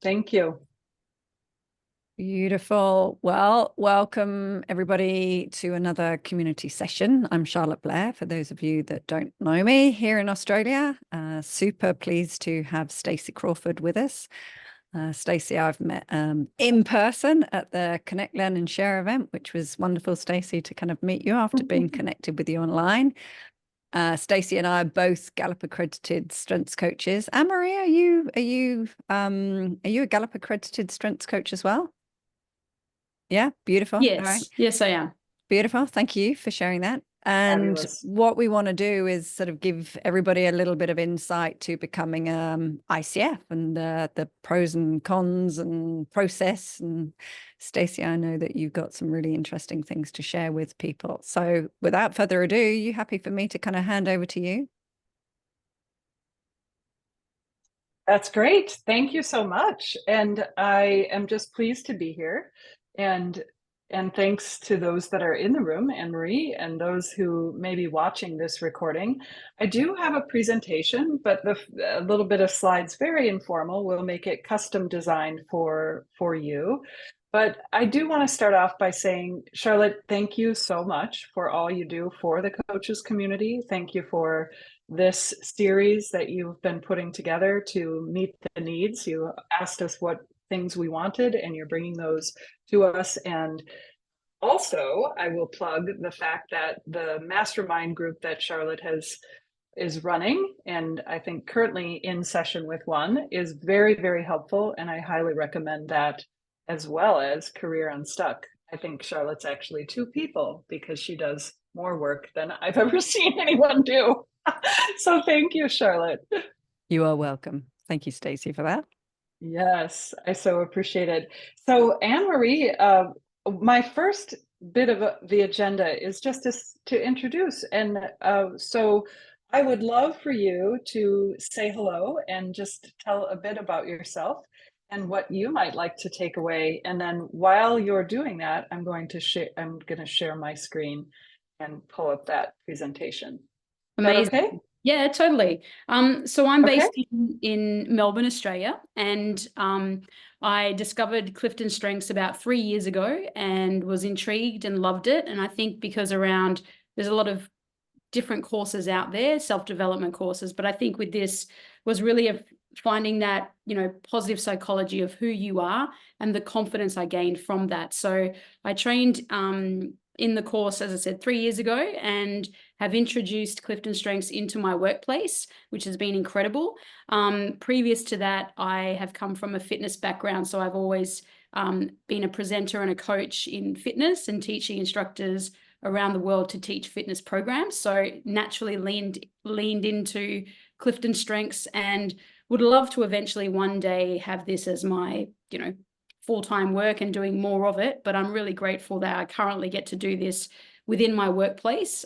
Thank you. Beautiful. Well, welcome everybody to another community session. I'm Charlotte Blair, for those of you that don't know me here in Australia. Super pleased to have Stacey Crawford with us. Stacey, I've met in person at the Connect, Learn and Share event, which was wonderful, Stacey, to kind of meet you after being connected with you online. Stacey and I are both Gallup accredited strengths coaches. Anne-Marie, are you a Gallup accredited strengths coach as well? Yeah, beautiful. Yes, all right. yes, I am. Beautiful. Thank you for sharing that. And Fabulous. what we want to do is sort of give everybody a little bit of insight to becoming ICF and the pros and cons and process. And Stacey, I know that you've got some really interesting things to share with people. So without further ado, you happy for me to kind of hand over to you? That's great. Thank you so much. And I am just pleased to be here. And thanks to those that are in the room, Anne-Marie, and those who may be watching this recording. I do have a presentation, but a little bit of slides, very informal. We'll make it custom designed for you. But I do want to start off by saying, Charlotte, thank you so much for all you do for the coaches community. Thank you for this series that you've been putting together to meet the needs. You asked us what things we wanted, and you're bringing those to us. And also, I will plug the fact that the mastermind group that Charlotte is running, and I think currently in session with one, is very, very helpful. And I highly recommend that, as well as Career Unstuck. I think Charlotte's actually two people, because she does more work than I've ever seen anyone do. So thank you, Charlotte. You are welcome. Thank you, Stacey, for that. Yes, I so appreciate it. So Anne-Marie, my first bit of the agenda is just to introduce. And so I would love for you to say hello and just tell a bit about yourself and what you might like to take away. And then while you're doing that, I'm going to share my screen and pull up that presentation. Amazing. Okay? Yeah, totally. So I'm based in Melbourne, Australia, and I discovered Clifton Strengths about 3 years ago and was intrigued and loved it. And I think because there's a lot of different courses out there, self-development courses, but I think with this was really finding that, positive psychology of who you are and the confidence I gained from that. So I trained in the course, as I said, 3 years ago, and have introduced Clifton Strengths into my workplace, which has been incredible. Previous to that, I have come from a fitness background, so I've always been a presenter and a coach in fitness and teaching instructors around the world to teach fitness programs. So naturally leaned into Clifton Strengths, and would love to eventually one day have this as my, full-time work and doing more of it. But I'm really grateful that I currently get to do this within my workplace,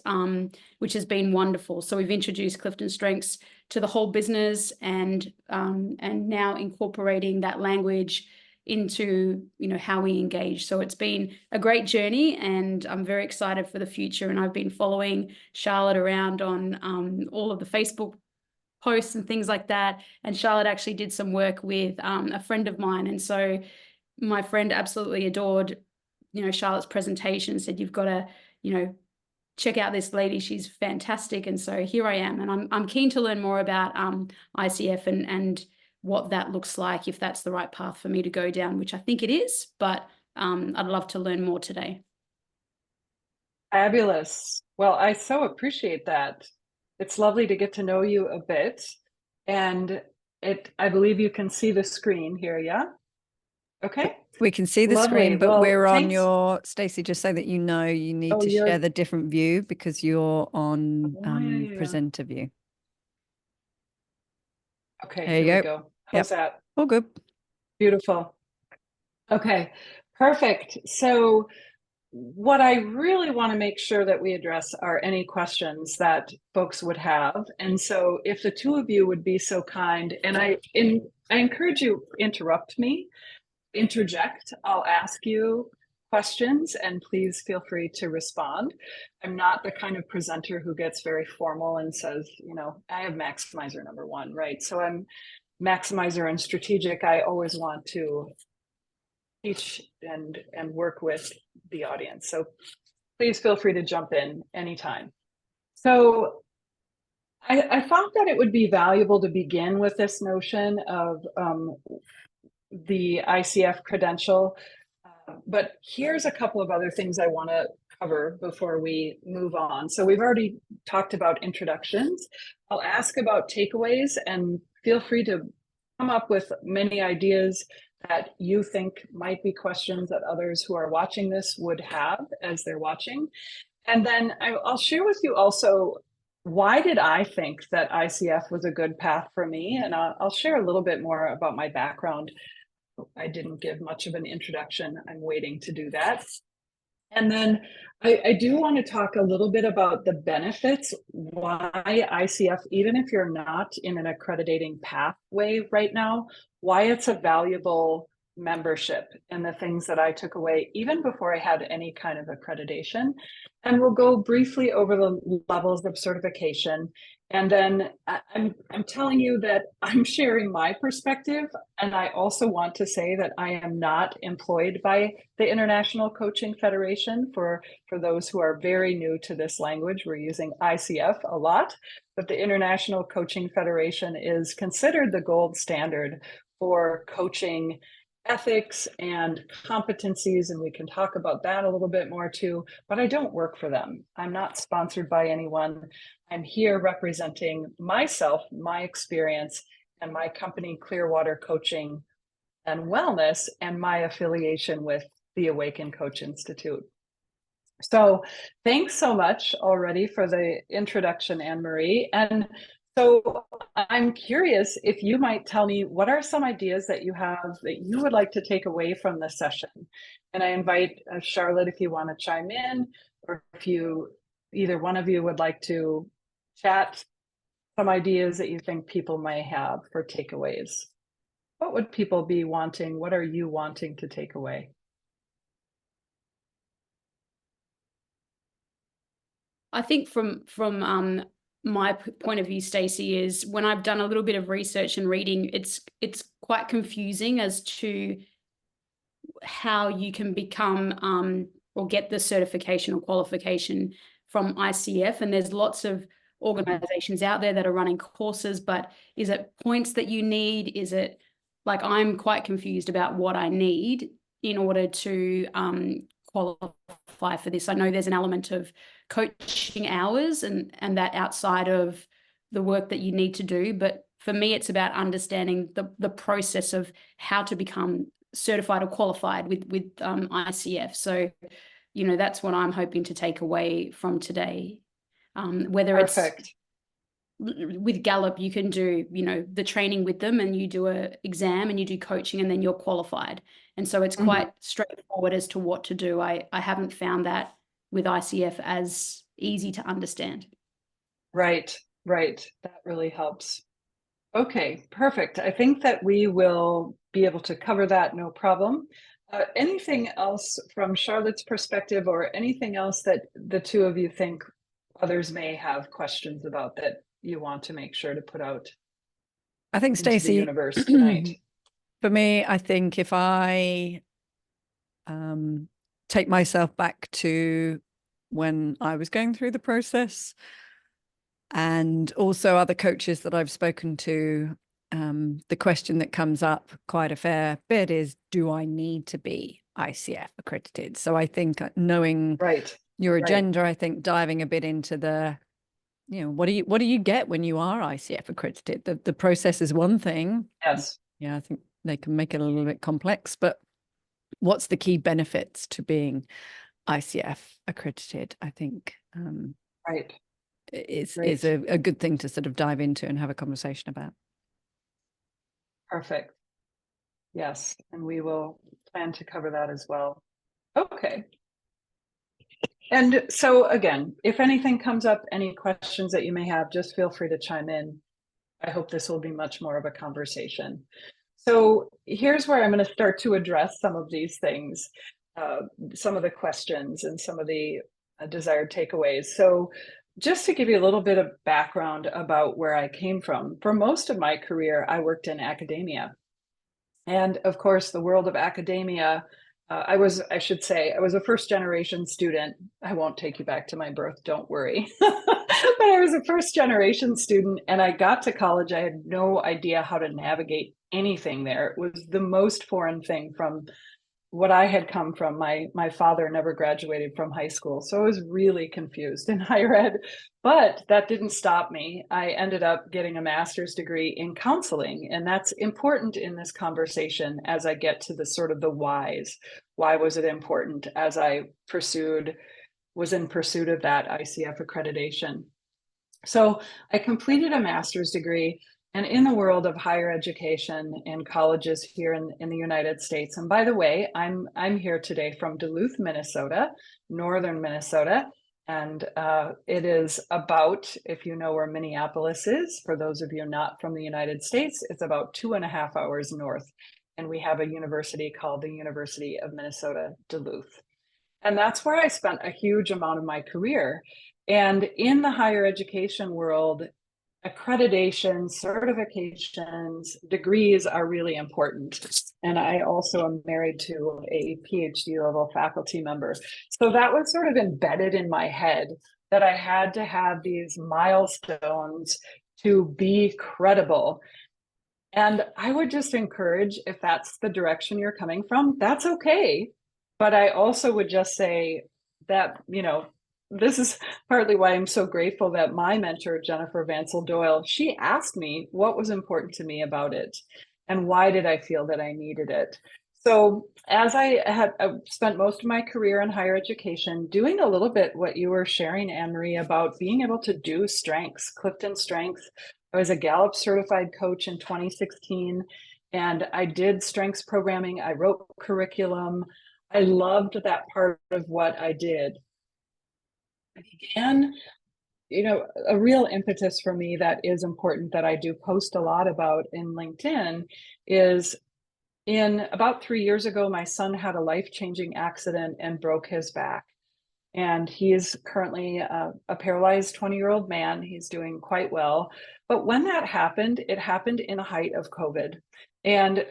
which has been wonderful. So we've introduced Clifton Strengths to the whole business, and now incorporating that language into how we engage. So it's been a great journey, and I'm very excited for the future. And I've been following Charlotte around on all of the Facebook posts and things like that. And Charlotte actually did some work with a friend of mine, and so my friend absolutely adored Charlotte's presentation, said, you've got to check out this lady, she's fantastic. And so here I am, and I'm keen to learn more about ICF and what that looks like, if that's the right path for me to go down, which I think it is, but I'd love to learn more today. Fabulous. Well, I so appreciate that. It's lovely to get to know you a bit. And I believe you can see the screen here, yeah? Okay. We can see the Lovely. screen, but Well, we're on thanks. your, Stacey, just so that you know, you need to share the different view, because you're on presenter view. Okay, there you here we go. How's that? All good. Beautiful. Okay, perfect. So what I really want to make sure that we address are any questions that folks would have. And so if the two of you would be so kind, and I encourage you, interrupt me, interject, I'll ask you questions, and please feel free to respond. I'm not the kind of presenter who gets very formal and says, I have maximizer number one, right? So I'm maximizer and strategic, I always want to teach and work with the audience. So please feel free to jump in anytime. So I thought that it would be valuable to begin with this notion of the ICF credential. But here's a couple of other things I want to cover before we move on. So we've already talked about introductions. I'll ask about takeaways, and feel free to come up with many ideas that you think might be questions that others who are watching this would have as they're watching. And then I'll share with you also, why did I think that ICF was a good path for me? And I'll share a little bit more about my background. I didn't give much of an introduction. I'm waiting to do that. And then I do want to talk a little bit about the benefits, why ICF, even if you're not in an accrediting pathway right now, why it's a valuable membership, and the things that I took away even before I had any kind of accreditation. And we'll go briefly over the levels of certification. And then I'm telling you that I'm sharing my perspective. And I also want to say that I am not employed by the International Coaching Federation. For those who are very new to this language, we're using ICF a lot, but the International Coaching Federation is considered the gold standard for coaching ethics and competencies, and we can talk about that a little bit more too, but I don't work for them. I'm not sponsored by anyone. I'm here representing myself, my experience, and my company, Clearwater Coaching and Wellness, and my affiliation with the Awaken Coach Institute. So thanks so much already for the introduction, Anne-Marie. And so I'm curious if you might tell me, what are some ideas that you have that you would like to take away from this session? And I invite Charlotte, if you want to chime in, or if either one of you would like to chat some ideas that you think people may have for takeaways. What would people be wanting? What are you wanting to take away? I think from my point of view, Stacey, is when I've done a little bit of research and reading, it's quite confusing as to how you can become or get the certification or qualification from ICF. And there's lots of organizations out there that are running courses, but is it points that you need? Is it like, I'm quite confused about what I need in order to qualify for this. I know there's an element of coaching hours and that outside of the work that you need to do, but for me it's about understanding the process of how to become certified or qualified with ICF. So that's what I'm hoping to take away from today. Whether Perfect. It's with Gallup, you can do the training with them, and you do a exam and you do coaching, and then you're qualified. And so it's quite straightforward as to what to do. I haven't found that with ICF as easy to understand. Right. That really helps. Okay, perfect. I think that we will be able to cover that, no problem. Anything else from Charlotte's perspective, or anything else that the two of you think others may have questions about that you want to make sure to put out? I think, Stacey, universe tonight. For me, I think if I take myself back to when I was going through the process, and also other coaches that I've spoken to, the question that comes up quite a fair bit is, do I need to be ICF accredited? So I think knowing your agenda, I think diving a bit into the, what do you get when you are ICF accredited? The process is one thing. Yes. Yeah, I think they can make it a little bit complex, but what's the key benefits to being ICF accredited? I think is a good thing to sort of dive into and have a conversation about. Perfect. Yes, and we will plan to cover that as well. Okay. And so again, if anything comes up, any questions that you may have, just feel free to chime in. I hope this will be much more of a conversation. So here's where I'm going to start to address some of these things, some of the questions and some of the desired takeaways. So just to give you a little bit of background about where I came from, for most of my career, I worked in academia. And of course, the world of academia, I was a first generation student. I won't take you back to my birth, don't worry. But I was a first generation student, and I got to college. I had no idea how to navigate anything there. It was the most foreign thing from what I had come from. My father never graduated from high school, so I was really confused in higher ed. But that didn't stop me. I ended up getting a master's degree in counseling, and that's important in this conversation as I get to the sort of the whys. Why was it important as I was in pursuit of that ICF accreditation? So I completed a master's degree, and in the world of higher education and colleges here in the United States. And by the way, I'm here today from Duluth, Minnesota, northern Minnesota. And it is about, if you know where Minneapolis is, for those of you not from the United States, it's about 2.5 hours north. And we have a university called the University of Minnesota, Duluth. And that's where I spent a huge amount of my career. And in the higher education world, accreditation, certifications, degrees are really important. And I also am married to a PhD level faculty member. So that was sort of embedded in my head that I had to have these milestones to be credible. And I would just encourage, if that's the direction you're coming from, that's okay. But I also would just say that, this is partly why I'm so grateful that my mentor, Jennifer Vansel Doyle, she asked me what was important to me about it and why did I feel that I needed it. So as I had spent most of my career in higher education, doing a little bit what you were sharing, Anne-Marie, about being able to do strengths, Clifton Strengths. I was a Gallup certified coach in 2016, and I did strengths programming. I wrote curriculum. I loved that part of what I did. I began, a real impetus for me that is important that I do post a lot about in LinkedIn is in about 3 years ago, my son had a life-changing accident and broke his back. And he is currently a paralyzed 20-year-old man. He's doing quite well. But when that happened, it happened in the height of COVID. And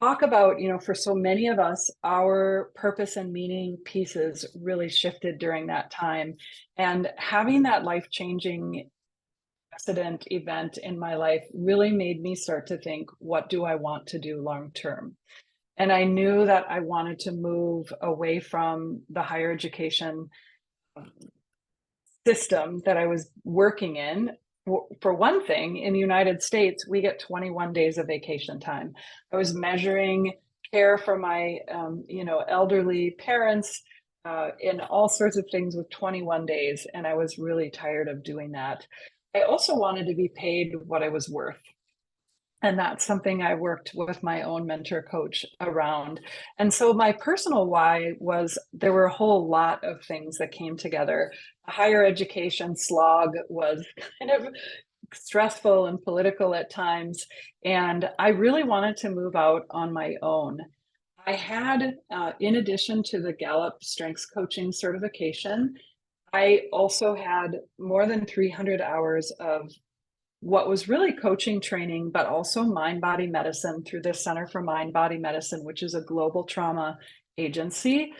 talk about, for so many of us, our purpose and meaning pieces really shifted during that time. And having that life-changing accident event in my life really made me start to think, what do I want to do long term? And I knew that I wanted to move away from the higher education system that I was working in. For one thing, in the United States, we get 21 days of vacation time. I was measuring care for my, elderly parents in all sorts of things with 21 days. And I was really tired of doing that. I also wanted to be paid what I was worth. And that's something I worked with my own mentor coach around. And so my personal why was there were a whole lot of things that came together. A higher education slog was kind of stressful and political at times. And I really wanted to move out on my own. I had, in addition to the Gallup Strengths Coaching certification, I also had more than 300 hours of what was really coaching training, but also mind-body medicine through the Center for Mind-Body Medicine, which is a global trauma agency,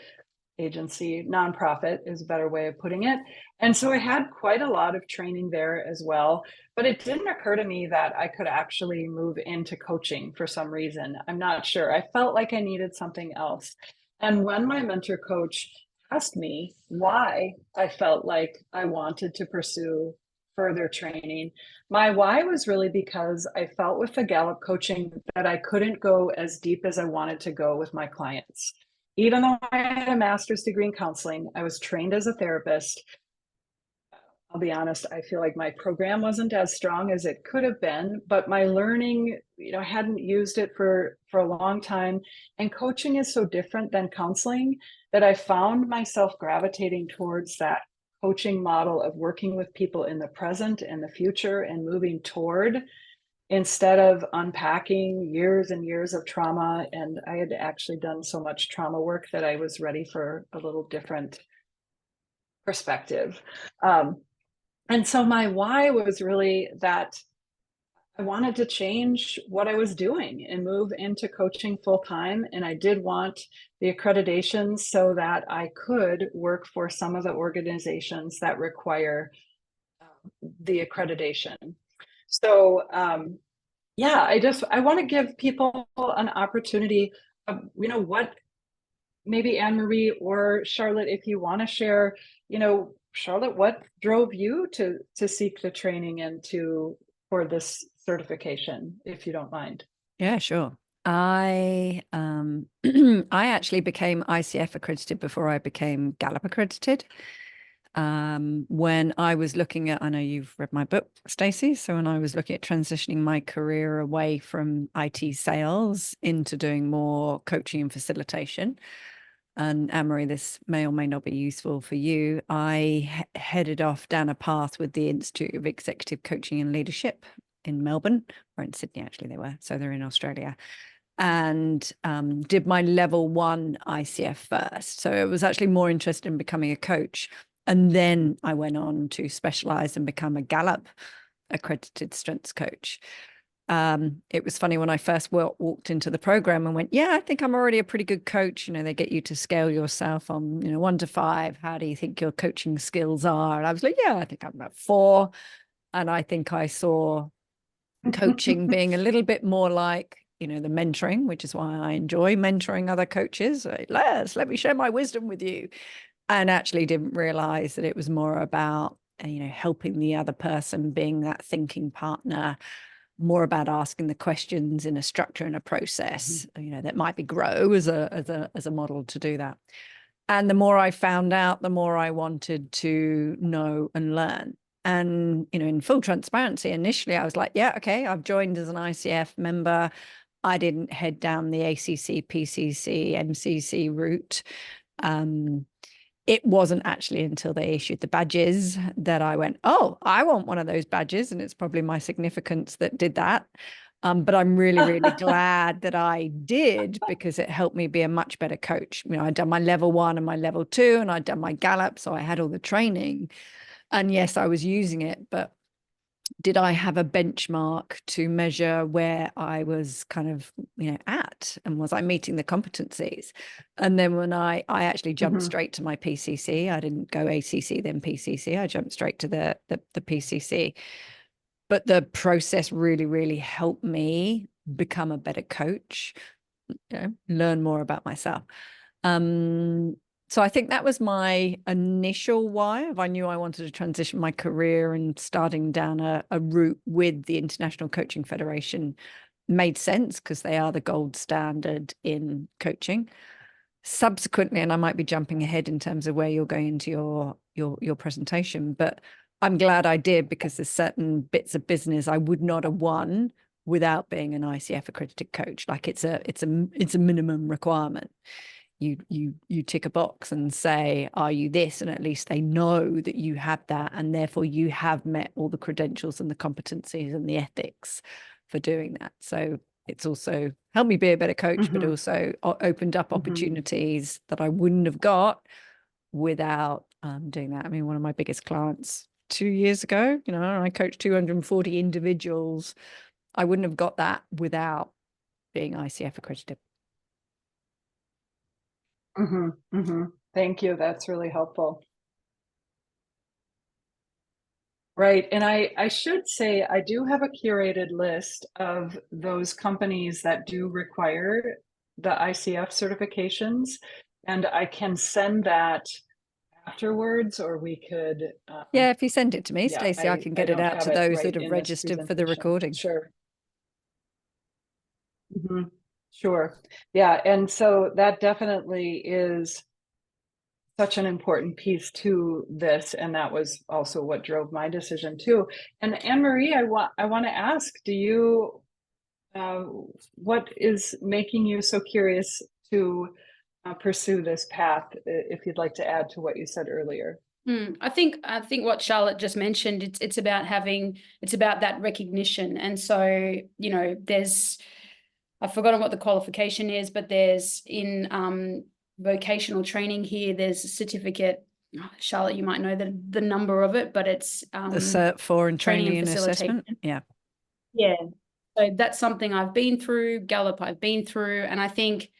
nonprofit is a better way of putting it. And so I had quite a lot of training there as well, but it didn't occur to me that I could actually move into coaching for some reason. I'm not sure. I felt like I needed something else. And when my mentor coach asked me why I felt like I wanted to pursue further training, my why was really because I felt with the Gallup coaching that I couldn't go as deep as I wanted to go with my clients. Even though I had a master's degree in counseling, I was trained as a therapist. I'll be honest, I feel like my program wasn't as strong as it could have been, but my learning, I hadn't used it for a long time. And coaching is so different than counseling that I found myself gravitating towards that coaching model of working with people in the present and the future and moving toward, instead of unpacking years and years of trauma. And I had actually done so much trauma work that I was ready for a little different perspective. And so my why was really that I wanted to change what I was doing and move into coaching full time. And I did want the accreditation so that I could work for some of the organizations that require the accreditation. So, yeah, I want to give people an opportunity of, what maybe Anne-Marie or Charlotte, if you want to share, Charlotte, what drove you to seek the training and for this certification, if you don't mind? Yeah, sure. I I actually became ICF accredited before I became Gallup accredited. When I was looking at, I know you've read my book, Stacey. So when I was looking at transitioning my career away from IT sales into doing more coaching and facilitation, and Anne-Marie, this may or may not be useful for you, I headed off down a path with the Institute of Executive Coaching and Leadership in Melbourne, or in Sydney, actually they were. So they're in Australia. And did my level 1 ICF first. So I was actually more interested in becoming a coach. And then I went on to specialize and become a Gallup accredited strengths coach. It was funny when I first walked into the program and went, yeah, I think I'm already a pretty good coach. They get you to scale yourself on, 1 to 5. How do you think your coaching skills are? And I was like, yeah, I think I'm about 4. And I think I saw coaching being a little bit more like, the mentoring, which is why I enjoy mentoring other coaches. Like, let me share my wisdom with you. And actually didn't realize that it was more about, helping the other person, being that thinking partner, more about asking the questions in a structure and a process, that might be grow as a model to do that. And the more I found out, the more I wanted to know and learn. And, in full transparency, initially I was like, yeah, okay, I've joined as an ICF member. I didn't head down the ACC, PCC, MCC route. It wasn't actually until they issued the badges that I went, oh, I want one of those badges. And it's probably my significance that did that. But I'm really, really glad that I did, because it helped me be a much better coach. I'd done my level 1 and my level 2, and I'd done my Gallup. So I had all the training. And yes, I was using it, but did I have a benchmark to measure where I was kind of, at, and was I meeting the competencies? And then when I actually jumped straight to my PCC, I didn't go ACC, then PCC, I jumped straight to the PCC. But the process really, really helped me become a better coach, learn more about myself. So I think that was my initial why. If I knew I wanted to transition my career, and starting down a route with the International Coaching Federation made sense, because they are the gold standard in coaching. Subsequently, and I might be jumping ahead in terms of where you're going into your presentation, but I'm glad I did, because there's certain bits of business I would not have won without being an ICF accredited coach. Like it's a minimum requirement. You tick a box and say, are you this? And at least they know that you have that, and therefore you have met all the credentials and the competencies and the ethics for doing that. So it's also helped me be a better coach, but also opened up opportunities that I wouldn't have got without doing that. I mean, one of my biggest clients 2 years ago, I coached 240 individuals. I wouldn't have got that without being ICF accredited. Thank you. That's really helpful. Right. And I should say, I do have a curated list of those companies that do require the ICF certifications, and I can send that afterwards, or we could. Yeah, if you send it to me, yeah, Stacey, I can get it out to those that have registered for the recording. Sure. Sure. Yeah. And so that definitely is such an important piece to this, and that was also what drove my decision too. And Anne-Marie, I want to ask, do you what is making you so curious to pursue this path, if you'd like to add to what you said earlier? I think what Charlotte just mentioned, it's about that recognition. And so, I've forgotten what the qualification is, but there's in vocational training here, there's a certificate Charlotte, you might know the number of it, but it's the Cert 4 in training and facilitation. assessment. Yeah. Yeah. So that's something I've been through, Gallup I've been through, and I think,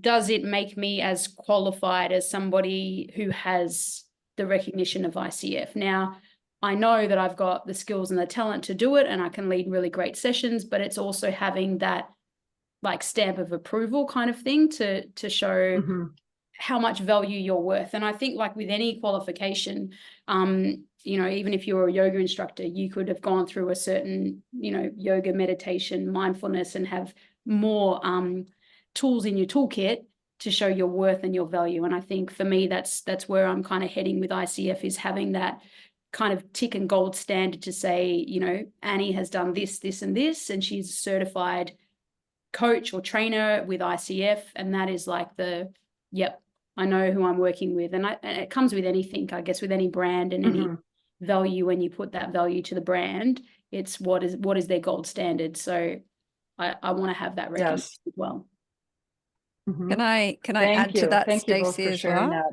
does it make me as qualified as somebody who has the recognition of ICF? Now, I know that I've got the skills and the talent to do it, and I can lead really great sessions, but it's also having that like stamp of approval kind of thing to show how much value you're worth. And I think like with any qualification, even if you're a yoga instructor, you could have gone through a certain, yoga, meditation, mindfulness, and have more tools in your toolkit to show your worth and your value. And I think for me, that's where I'm kind of heading with ICF, is having that kind of tick and gold standard to say, Annie has done this, this, and this, and she's a certified coach or trainer with ICF. And that is like I know who I'm working with. And it comes with anything, I guess, with any brand and any value. When you put that value to the brand, it's what is their gold standard. So I want to have that recognition as well. Can I add to that, Thank you both Stacey, for as sharing well? that.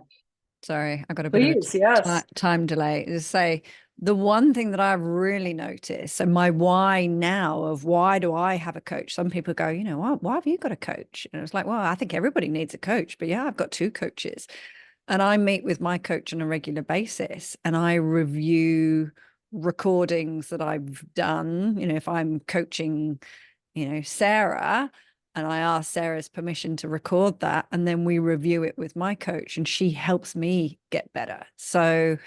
Sorry, I got a bit of a time delay. To say the one thing that I've really noticed, and my why now of why do I have a coach? Some people go, why have you got a coach? And it's like, well, I think everybody needs a coach, but yeah, I've got 2 coaches, and I meet with my coach on a regular basis, and I review recordings that I've done. If I'm coaching, Sarah, and I ask Sarah's permission to record that, and then we review it with my coach, and she helps me get better. So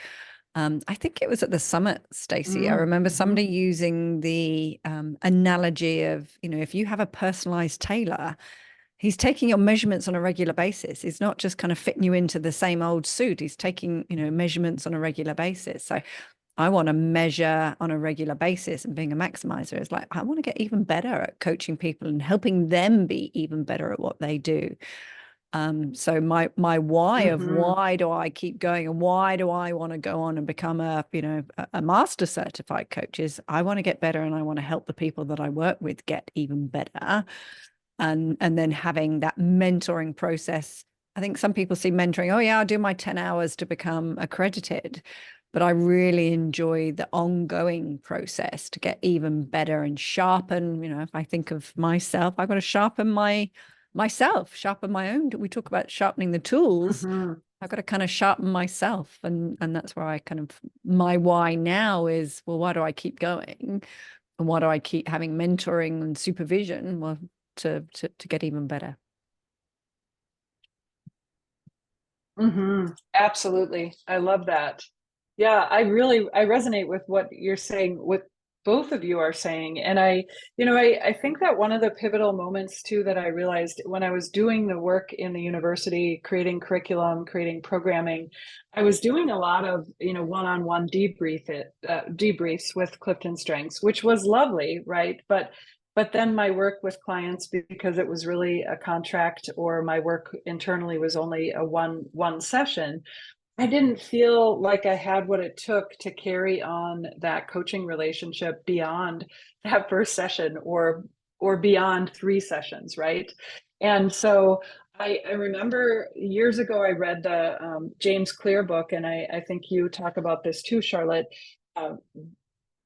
I think it was at the summit, Stacey. I remember somebody using the analogy of, if you have a personalized tailor, he's taking your measurements on a regular basis. He's not just kind of fitting you into the same old suit. He's taking, measurements on a regular basis. So I want to measure on a regular basis, and being a maximizer is like, I want to get even better at coaching people and helping them be even better at what they do. So my why of why do I keep going, and why do I want to go on and become a master certified coach, is I want to get better, and I want to help the people that I work with get even better. And then having that mentoring process. I think some people see mentoring, oh yeah, I'll do my 10 hours to become accredited. But I really enjoy the ongoing process to get even better and sharpen. If I think of myself, I've got to sharpen myself, sharpen my own. We talk about sharpening the tools. I've got to kind of sharpen myself. And that's where I kind of, my why now is, well, why do I keep going? And why do I keep having mentoring and supervision? Well, to get even better. Absolutely. I love that. Yeah, I resonate with what you're saying, what both of you are saying. And I think that one of the pivotal moments too that I realized when I was doing the work in the university, creating curriculum, creating programming, I was doing a lot of, one-on-one debriefs with Clifton Strengths, which was lovely, right? But then my work with clients, because it was really a contract, or my work internally was only a one session, I didn't feel like I had what it took to carry on that coaching relationship beyond that first session, or beyond 3 sessions, right? And so I remember years ago I read the James Clear book, and I think you talk about this too, Charlotte.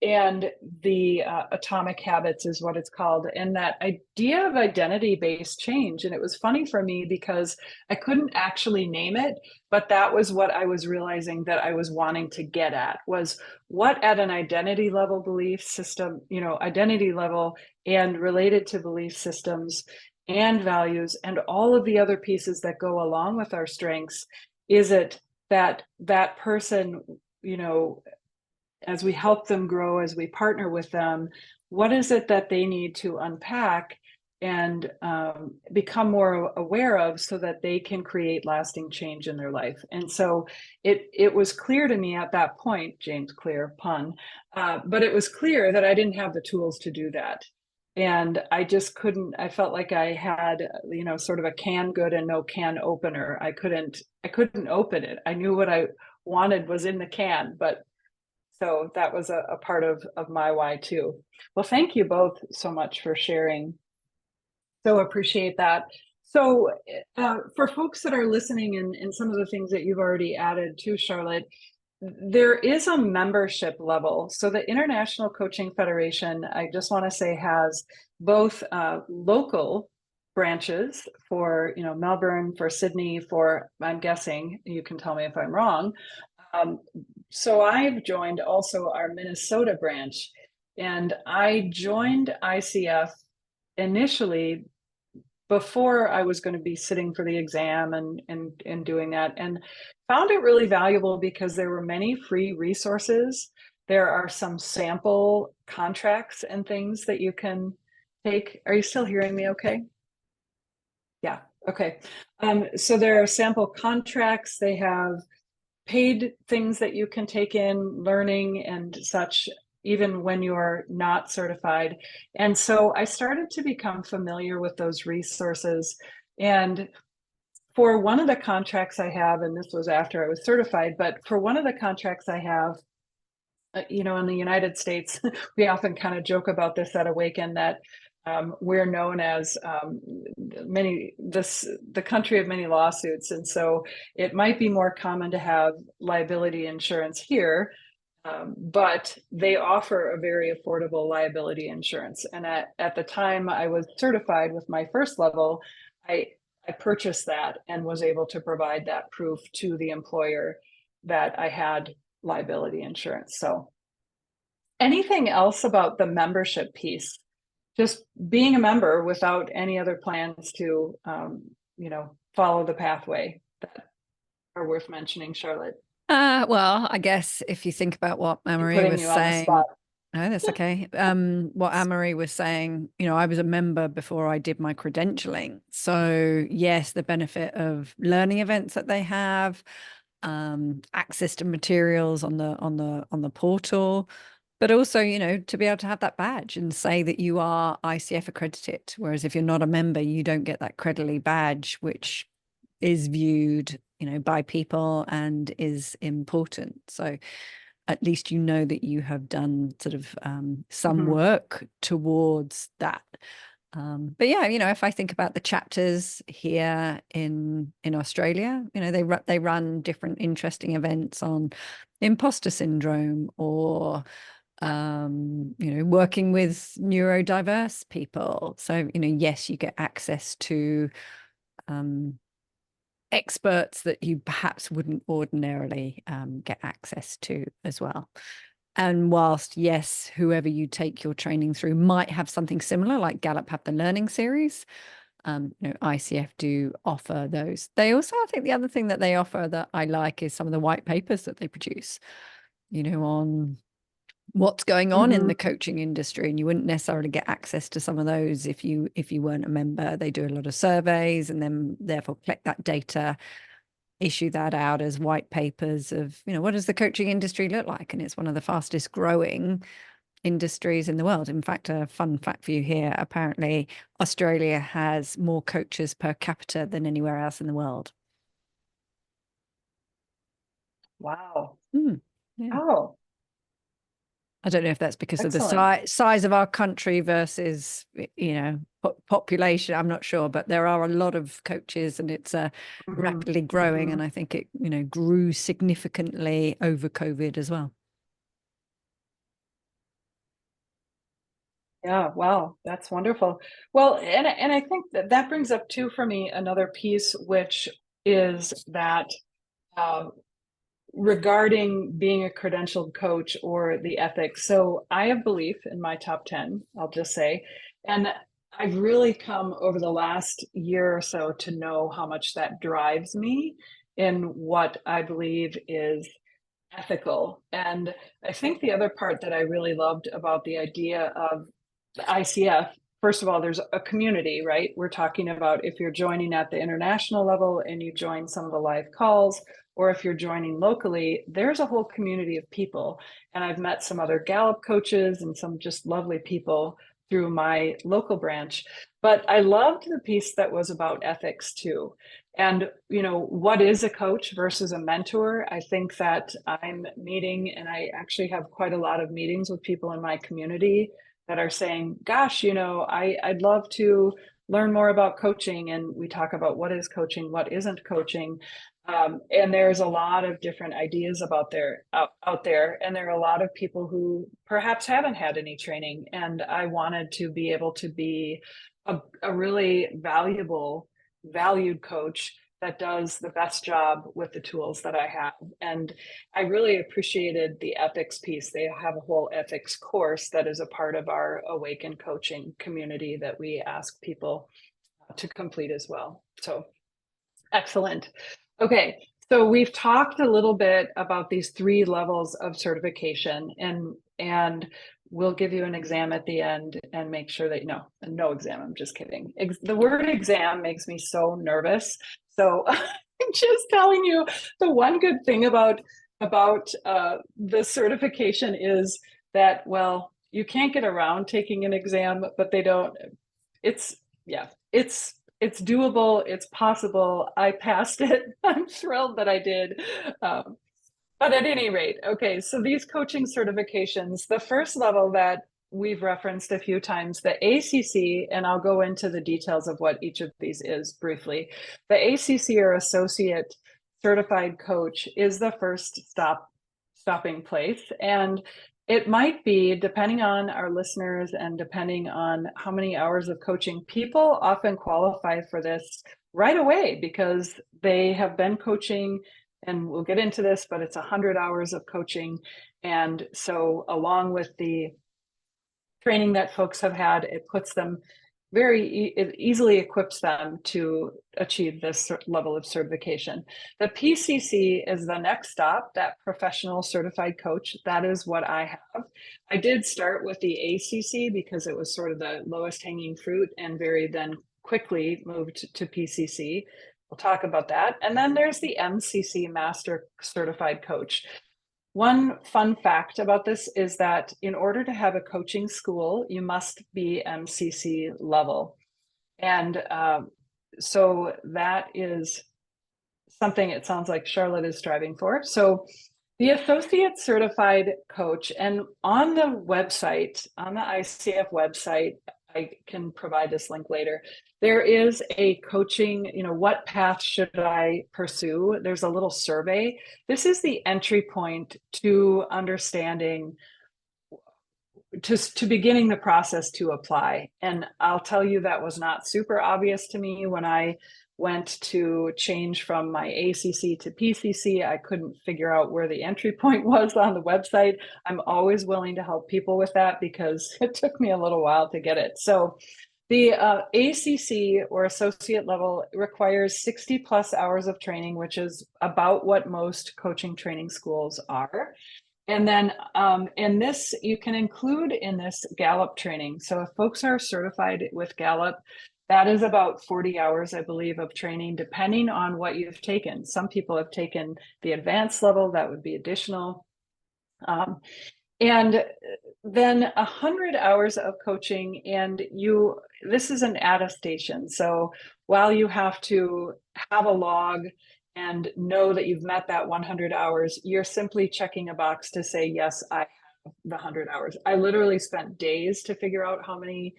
And the Atomic Habits is what it's called, and that idea of identity-based change. And it was funny for me because I couldn't actually name it, but that was what I was realizing that I was wanting to get at, was what at an identity level belief system, identity level and related to belief systems and values and all of the other pieces that go along with our strengths, is it that person, as we help them grow, as we partner with them, what is it that they need to unpack and become more aware of, so that they can create lasting change in their life? And so it was clear to me at that point, James Clear, pun, but it was clear that I didn't have the tools to do that. And I just couldn't. I felt like I had, sort of a can good and no can opener. I couldn't open it. I knew what I wanted was in the can, but so that was a part of my why too. Well, thank you both so much for sharing. So appreciate that. So for folks that are listening and some of the things that you've already added to, Charlotte, there is a membership level. So the International Coaching Federation, I just want to say, has both local branches for, Melbourne, for Sydney, for, I'm guessing, you can tell me if I'm wrong. So I've joined also our Minnesota branch, and I joined ICF initially before I was going to be sitting for the exam and doing that, and found it really valuable because there were many free resources. There are some sample contracts and things that you can take. Are you still hearing me okay? Yeah, okay. So there are sample contracts. They have paid things that you can take in, learning and such, even when you're not certified. And so I started to become familiar with those resources. And for one of the contracts I have, and this was after I was certified, but for one of the contracts I have, in the United States, we often kind of joke about this at Awaken, that we're known as the country of many lawsuits. And so it might be more common to have liability insurance here, but they offer a very affordable liability insurance. And at the time I was certified with my first level, I purchased that and was able to provide that proof to the employer that I had liability insurance. So anything else about the membership piece? Just being a member without any other plans to, follow the pathway that are worth mentioning, Charlotte? Well, I guess if you think about what Anne-Marie was saying, no, that's okay. What Anne-Marie was saying, I was a member before I did my credentialing. So yes, the benefit of learning events that they have, access to materials on the portal, but also, to be able to have that badge and say that you are ICF accredited. Whereas if you're not a member, you don't get that credly badge, which is viewed, by people and is important. So at least you know that you have done sort of some work towards that. But yeah, if I think about the chapters here in Australia, they run different interesting events on imposter syndrome or working with neurodiverse people. So, yes, you get access to experts that you perhaps wouldn't ordinarily get access to as well. And whilst, yes, whoever you take your training through might have something similar, like Gallup have the learning series, ICF do offer those. They also, I think the other thing that they offer that I like is some of the white papers that they produce, on what's going on in the coaching industry, and you wouldn't necessarily get access to some of those if you weren't a member. They do a lot of surveys and then therefore collect that data, issue that out as white papers of, what does the coaching industry look like? And it's one of the fastest growing industries in the world. In fact, a fun fact for you here, apparently Australia has more coaches per capita than anywhere else in the world. Wow. Yeah. Oh, I don't know if that's because excellent. of the size of our country versus, population. I'm not sure, but there are a lot of coaches and it's rapidly growing. And I think it, grew significantly over COVID as well. Yeah, wow, that's wonderful. Well, and I think that brings up too for me another piece, which is that regarding being a credentialed coach or the ethics. So I have belief in my top 10, I'll just say. And I've really come over the last year or so to know how much that drives me in what I believe is ethical. And I think the other part that I really loved about the idea of the ICF, first of all, there's a community, right? We're talking about if you're joining at the international level and you join some of the live calls, or if you're joining locally, there's a whole community of people. And I've met some other Gallup coaches and some just lovely people through my local branch. But I loved the piece that was about ethics too. And, what is a coach versus a mentor? I think that I'm meeting, and I actually have quite a lot of meetings with people in my community that are saying, gosh, I'd love to learn more about coaching, and we talk about what is coaching, what isn't coaching. And there's a lot of different ideas out there, and there are a lot of people who perhaps haven't had any training. And I wanted to be able to be a really valued coach that does the best job with the tools that I have. And I really appreciated the ethics piece. They have a whole ethics course that is a part of our Awaken coaching community that we ask people to complete as well. So excellent. Okay, so we've talked a little bit about these 3 levels of certification, and we'll give you an exam at the end and make sure that, no exam, I'm just kidding. The word exam makes me so nervous. So I'm just telling you, the one good thing about the certification is that, well, you can't get around taking an exam, but it's doable. It's possible. I passed it. I'm thrilled that I did. But at any rate, okay, so these coaching certifications, the first level that we've referenced a few times, the ACC, and I'll go into the details of what each of these is briefly. The ACC, or Associate Certified Coach, is the first stopping place. And it might be, depending on our listeners and depending on how many hours of coaching, people often qualify for this right away because they have been coaching, and we'll get into this, but it's 100 hours of coaching. And so along with the training that folks have had, it puts them it easily equips them to achieve this level of certification. The PCC is the next stop, that professional certified coach. That is what I have. I did start with the ACC because it was sort of the lowest hanging fruit, and then quickly moved to PCC. We'll talk about that. And then there's the MCC, Master Certified Coach. One fun fact about this is that in order to have a coaching school, you must be MCC level. And so that is something it sounds like Charlotte is striving for. So the Associate Certified Coach, and on the website, on the ICF website, I can provide this link later, there is a coaching, what path should I pursue? There's a little survey. This is the entry point to understanding, to beginning the process to apply. And I'll tell you, that was not super obvious to me when I went to change from my ACC to PCC. I couldn't figure out where the entry point was on the website. I'm always willing to help people with that because it took me a little while to get it. So the ACC, or associate level, requires 60 plus hours of training, which is about what most coaching training schools are. And then in this, you can include in this Gallup training. So if folks are certified with Gallup, that is about 40 hours, I believe, of training, depending on what you've taken. Some people have taken the advanced level, that would be additional. And then 100 hours of coaching, and this is an attestation. So while you have to have a log and know that you've met that 100 hours, you're simply checking a box to say, yes, I have the 100 hours. I literally spent days to figure out how many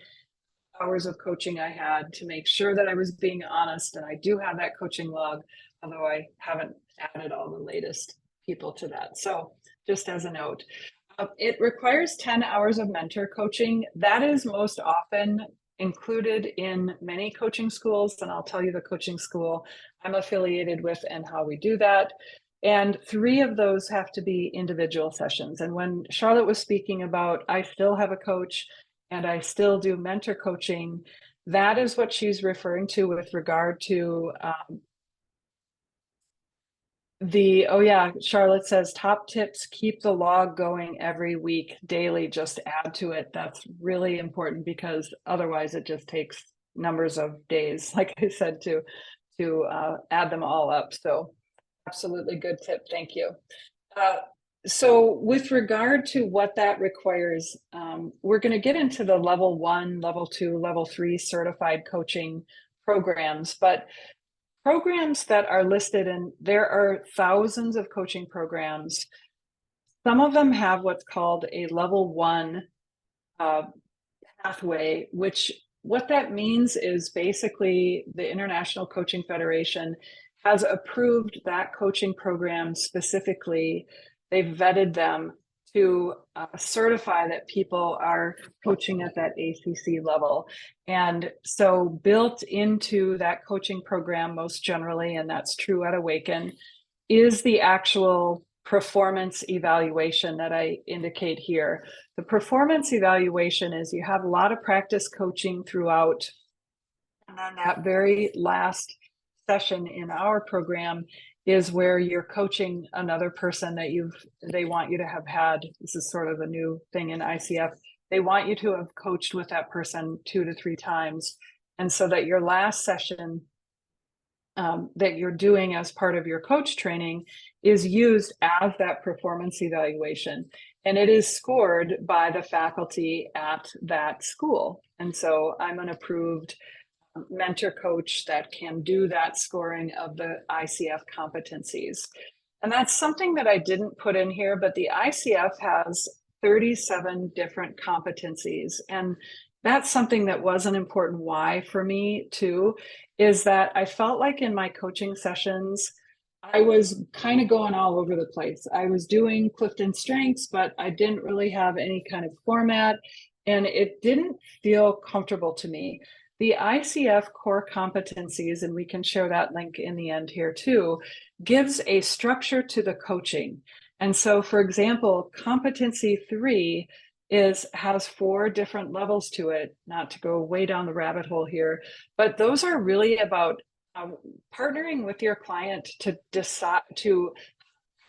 hours of coaching I had to make sure that I was being honest. And I do have that coaching log, although I haven't added all the latest people to that. So just as a note, it requires 10 hours of mentor coaching. That is most often included in many coaching schools. And I'll tell you the coaching school I'm affiliated with and how we do that. And 3 of those have to be individual sessions. And when Charlotte was speaking about, I still have a coach and I still do mentor coaching, that is what she's referring to with regard to Charlotte says, top tips, keep the log going every week, daily, just add to it. That's really important because otherwise it just takes numbers of days, like I said, to add them all up. So absolutely good tip. Thank you. So with regard to what that requires, we're going to get into the level 1, level 2, level 3 certified coaching programs, but programs that are listed, and there are thousands of coaching programs. Some of them have what's called a level 1 pathway, which what that means is basically the International Coaching Federation has approved that coaching program specifically. They've vetted them to certify that people are coaching at that ACC level. And so built into that coaching program most generally, and that's true at Awaken, is the actual performance evaluation that I indicate here. The performance evaluation is you have a lot of practice coaching throughout, and then that very last session in our program is where you're coaching another person that they want you to have had. This is sort of a new thing in ICF. They want you to have coached with that person 2 to 3 times. And so that your last session that you're doing as part of your coach training is used as that performance evaluation. And it is scored by the faculty at that school. And so I'm an approved mentor coach that can do that scoring of the ICF competencies. And that's something that I didn't put in here, but the ICF has 37 different competencies. And that's something that was an important why for me too, is that I felt like in my coaching sessions, I was kind of going all over the place. I was doing Clifton Strengths, but I didn't really have any kind of format, and it didn't feel comfortable to me. The ICF core competencies, and we can share that link in the end here too, gives a structure to the coaching. And so, for example, competency 3 has 4 different levels to it, not to go way down the rabbit hole here, but those are really about partnering with your client to decide, to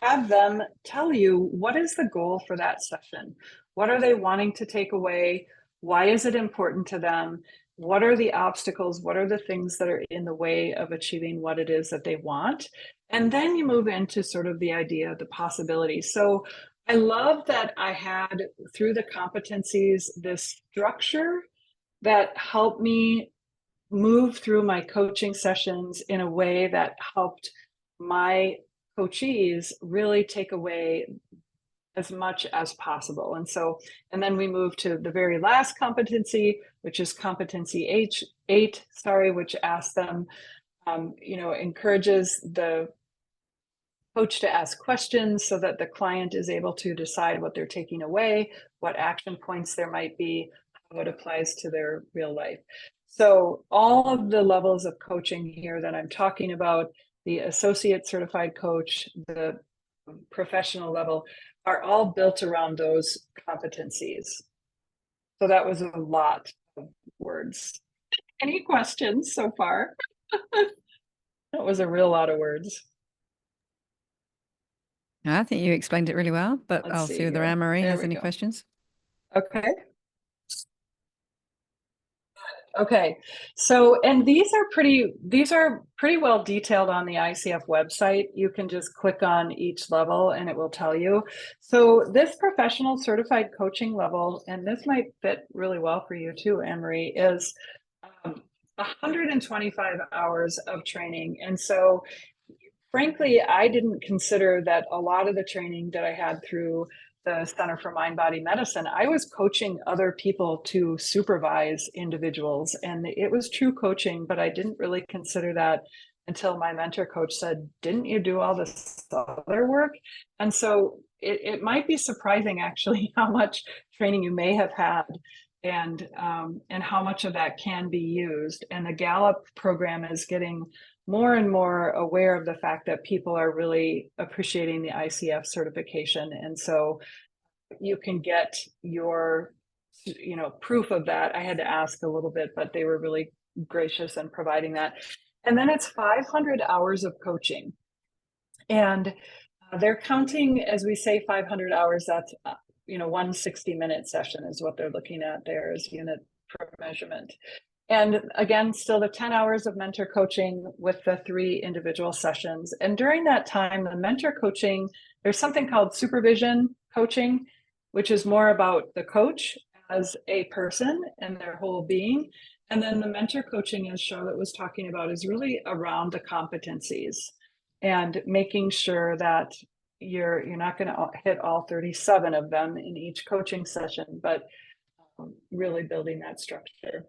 have them tell you what is the goal for that session. What are they wanting to take away? Why is it important to them? What are the obstacles? What are the things that are in the way of achieving what it is that they want? And then you move into sort of the idea of the possibility. So I love that I had, through the competencies, this structure that helped me move through my coaching sessions in a way that helped my coachees really take away as much as possible. And then we move to the very last competency, which is competency 8, which asks them, encourages the coach to ask questions so that the client is able to decide what they're taking away, what action points there might be, how it applies to their real life. So all of the levels of coaching here that I'm talking about, the associate certified coach, the professional level, are all built around those competencies. So that was a lot of words. Any questions so far? That was a real lot of words. I think you explained it really well, but I'll see whether Anne-Marie has any questions. Okay. Okay, so, and these are pretty well detailed on the ICF website. You can just click on each level and it will tell you. So this professional certified coaching level, and this might fit really well for you too, Anne-Marie, is 125 hours of training. And so frankly, I didn't consider that a lot of the training that I had through the Center for Mind Body Medicine, I was coaching other people to supervise individuals, and it was true coaching, but I didn't really consider that until my mentor coach said, didn't you do all this other work? And so it might be surprising actually how much training you may have had and how much of that can be used. And the Gallup program is getting more and more aware of the fact that people are really appreciating the ICF certification. And so you can get your, proof of that. I had to ask a little bit, but they were really gracious in providing that. And then it's 500 hours of coaching. And they're counting, as we say, 500 hours, that's, 1 60-minute session is what they're looking at there as unit per measurement. And again, still the 10 hours of mentor coaching with the 3 individual sessions. And during that time, the mentor coaching, there's something called supervision coaching, which is more about the coach as a person and their whole being. And then the mentor coaching, as Charlotte was talking about, is really around the competencies and making sure that you're not going to hit all 37 of them in each coaching session, but really building that structure.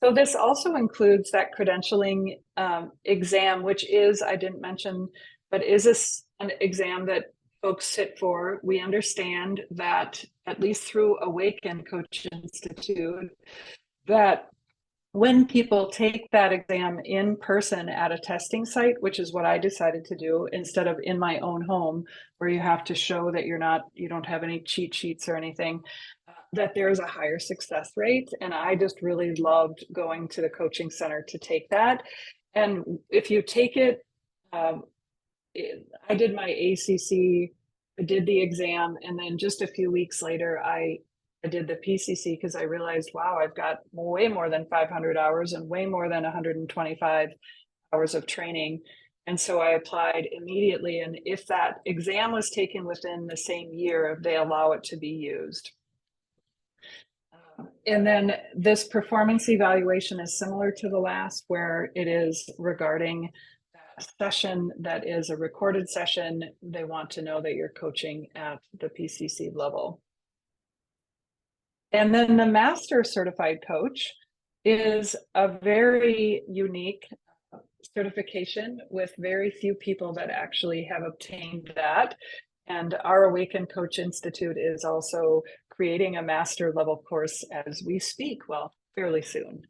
So this also includes that credentialing exam, which is, I didn't mention, but is an exam that folks sit for. We understand that, at least through Awaken Coach Institute, that when people take that exam in person at a testing site, which is what I decided to do instead of in my own home, where you have to show that you don't have any cheat sheets or anything, that there's a higher success rate. And I just really loved going to the coaching center to take that. And if you take it, I did my ACC, I did the exam, and then just a few weeks later, I did the PCC because I realized, wow, I've got way more than 500 hours and way more than 125 hours of training. And so I applied immediately. And if that exam was taken within the same year, they allow it to be used. And then this performance evaluation is similar to the last, where it is regarding that session that is a recorded session. They want to know that you're coaching at the PCC level. And then the Master Certified Coach is a very unique certification with very few people that actually have obtained that. And our Awaken Coach Institute is also creating a master level course as we speak, well, fairly soon.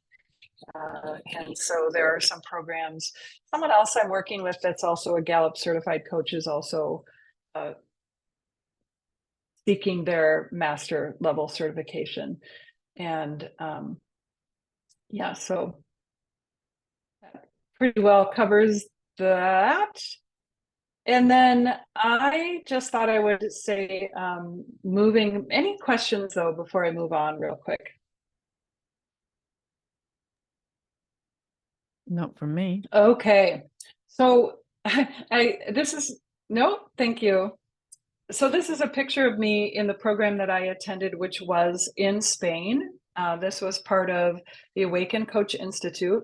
And so there are some programs. Someone else I'm working with that's also a Gallup certified coach is also seeking their master level certification. And yeah, so that pretty well covers that. And then I just thought I would say, any questions though, before I move on real quick? Not from me. Okay. So no, thank you. So this is a picture of me in the program that I attended, which was in Spain. This was part of the Awaken Coach Institute.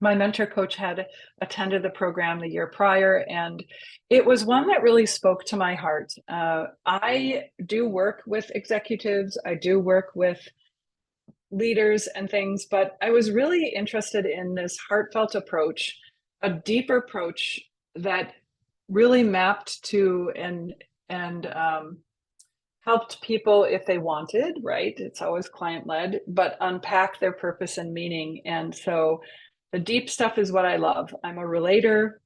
My mentor coach had attended the program the year prior, and it was one that really spoke to my heart. I do work with executives, I do work with leaders and things, but I was really interested in this heartfelt approach, a deeper approach that really mapped to and helped people if they wanted, right? It's always client-led, but unpack their purpose and meaning. And so the deep stuff is what I love. I'm a relator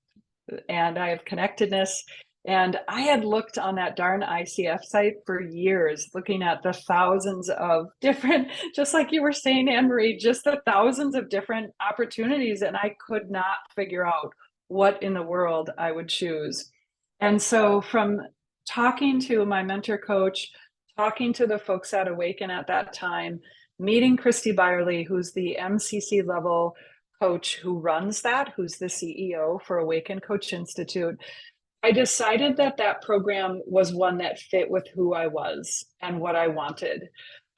and I have connectedness. And I had looked on that darn ICF site for years, looking at the thousands of different, just like you were saying, Anne-Marie, just the thousands of different opportunities. And I could not figure out what in the world I would choose. And so from talking to my mentor coach, talking to the folks at Awaken at that time, meeting Christy Byerly, who's the MCC level coach who runs that, who's the CEO for Awaken Coach Institute, I decided that that program was one that fit with who I was and what I wanted.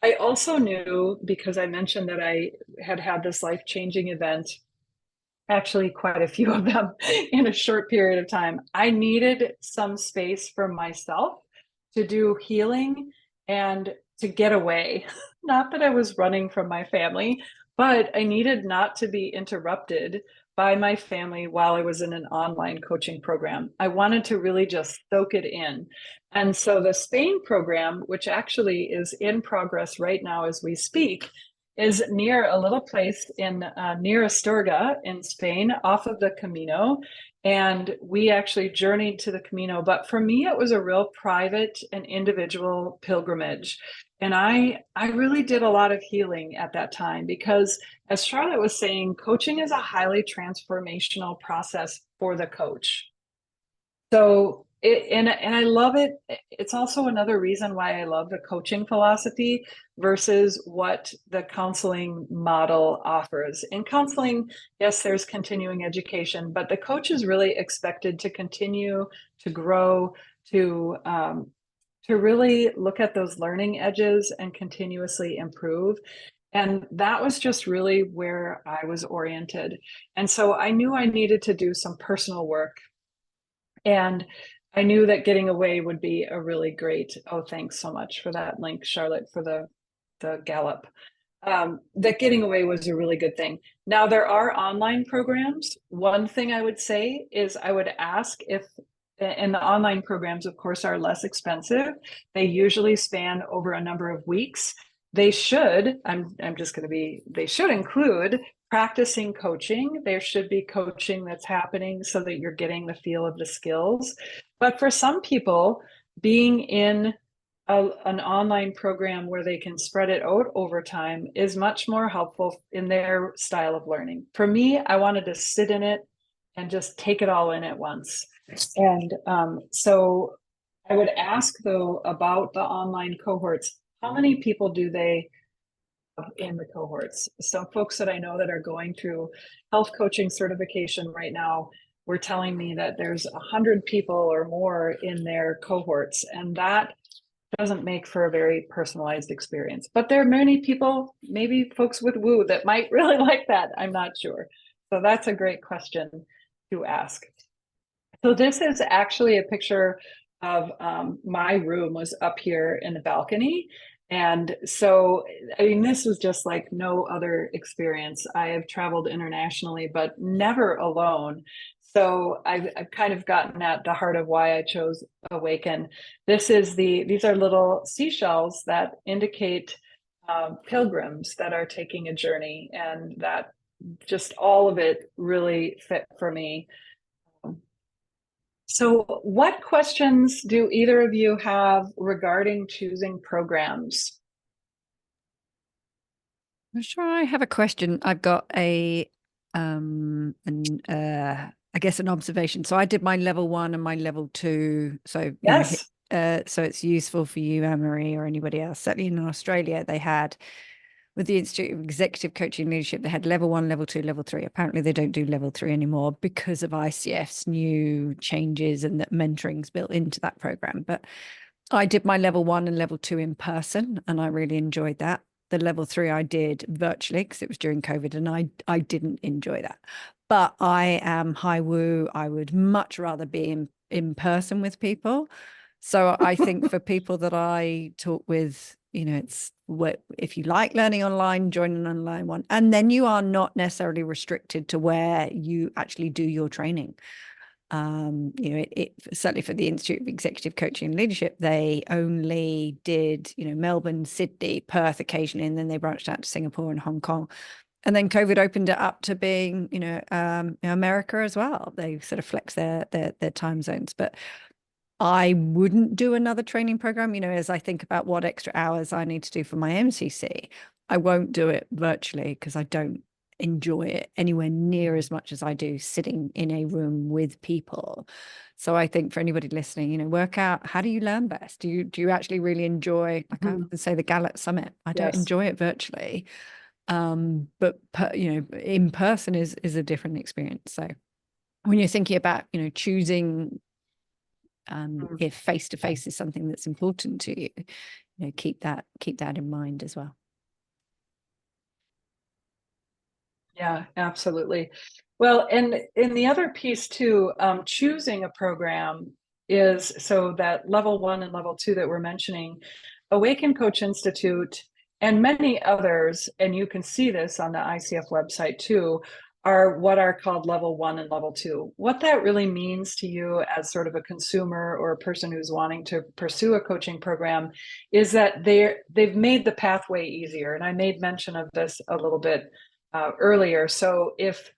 I also knew, because I mentioned that I had this life-changing event, actually quite a few of them in a short period of time, I needed some space for myself to do healing and to get away. Not that I was running from my family, but I needed not to be interrupted by my family while I was in an online coaching program. I wanted to really just soak it in. And so the Spain program, which actually is in progress right now as we speak, is near a little place in near Astorga in Spain, off of the Camino. And we actually journeyed to the Camino. But for me, it was a real private and individual pilgrimage. And I really did a lot of healing at that time because, as Charlotte was saying, coaching is a highly transformational process for the coach. So, and I love it. It's also another reason why I love the coaching philosophy versus what the counseling model offers. In counseling, yes, there's continuing education, but the coach is really expected to continue to grow, to really look at those learning edges and continuously improve. And that was just really where I was oriented. And so I knew I needed to do some personal work. And I knew that getting away would be a really great, oh, thanks so much for that link, Charlotte, for the Gallup. that getting away was a really good thing. Now, there are online programs. One thing I would say is I would ask if, and the online programs, of course, are less expensive. They usually span over a number of weeks. They should, I'm just going to be, they should include practicing coaching. There should be coaching that's happening so that you're getting the feel of the skills. But for some people, being in an online program where they can spread it out over time is much more helpful in their style of learning. For me, I wanted to sit in it and just take it all in at once. And so I would ask, though, about the online cohorts. How many people do they have in the cohorts? Some folks that I know that are going through health coaching certification right now were telling me that there's 100 people or more in their cohorts, and that doesn't make for a very personalized experience. But there are many people, maybe folks with woo, that might really like that. I'm not sure. So that's a great question to ask. So this is actually a picture of my room was up here in the balcony. And so, I mean, this was just like no other experience. I have traveled internationally, but never alone. So I've kind of gotten at the heart of why I chose Awaken. These are little seashells that indicate pilgrims that are taking a journey, and that just all of it really fit for me. So what questions do either of you have regarding choosing programs? I'm sure I have a question. I've got I guess an observation. So I did my level 1 and my level 2. So Yes. So it's useful for you, Anne-Marie, or anybody else. Certainly in Australia, they had, with the Institute of Executive Coaching and Leadership, they had level 1, level 2, level 3. Apparently they don't do level 3 anymore because of ICF's new changes and that mentoring's built into that program. But I did my level 1 and level 2 in person, and I really enjoyed that. The level 3 I did virtually because it was during COVID, and I didn't enjoy that. But I am high woo. I would much rather be in person with people. So I think for people that I talk with, it's if you like learning online, join an online one. And then you are not necessarily restricted to where you actually do your training. It certainly for the Institute of Executive Coaching and Leadership, they only did, Melbourne, Sydney, Perth occasionally, and then they branched out to Singapore and Hong Kong. And then COVID opened it up to being, America as well. They sort of flex their time zones. But I wouldn't do another training program, as I think about what extra hours I need to do for my MCC. I won't do it virtually because I don't enjoy it anywhere near as much as I do sitting in a room with people. So I think for anybody listening, work out, how do you learn best? Do you actually really enjoy, like I would say, the Gallup Summit? I don't enjoy it virtually. But in person is a different experience. So when you're thinking about, choosing if face-to-face is something that's important to you, keep that in mind as well. Yeah, absolutely. Well, and in the other piece too, choosing a program is, so that level 1 and level 2 that we're mentioning, Awaken Coach Institute and many others, and you can see this on the ICF website too, are what are called level 1 and level 2. What that really means to you as sort of a consumer or a person who's wanting to pursue a coaching program is that they've made the pathway easier. And I made mention of this a little bit earlier. So if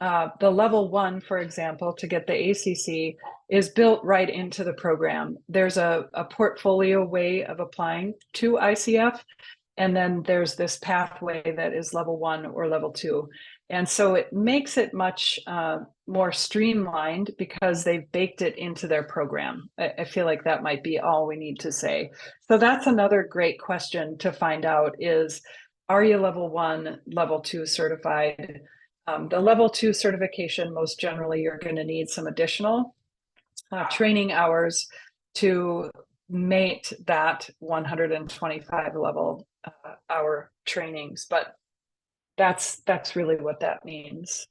the level 1, for example, to get the ACC is built right into the program, there's a portfolio way of applying to ICF. And then there's this pathway that is level 1 or level 2. And so it makes it much more streamlined because they've baked it into their program. I feel like that might be all we need to say. So that's another great question to find out is, are you level 1, level 2 certified? The level 2 certification, most generally, you're going to need some additional training hours to mate that 125 level hour trainings, but that's really what that means.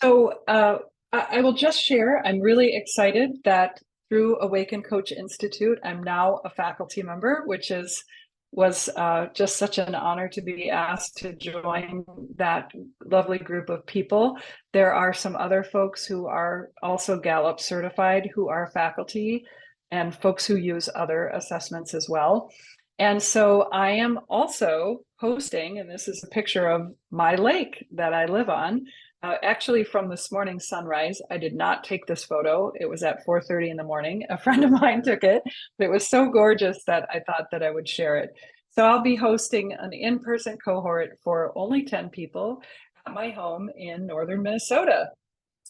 So I will just share, I'm really excited that through Awaken Coach Institute, I'm now a faculty member, which is was just such an honor to be asked to join that lovely group of people. There are some other folks who are also Gallup certified who are faculty, and folks who use other assessments as well. And so I am also hosting, and this is a picture of my lake that I live on, actually from this morning's sunrise. I did not take this photo. It was at 4:30 in the morning. A friend of mine took it, but it was so gorgeous that I thought that I would share it. So I'll be hosting an in-person cohort for only 10 people at my home in northern Minnesota.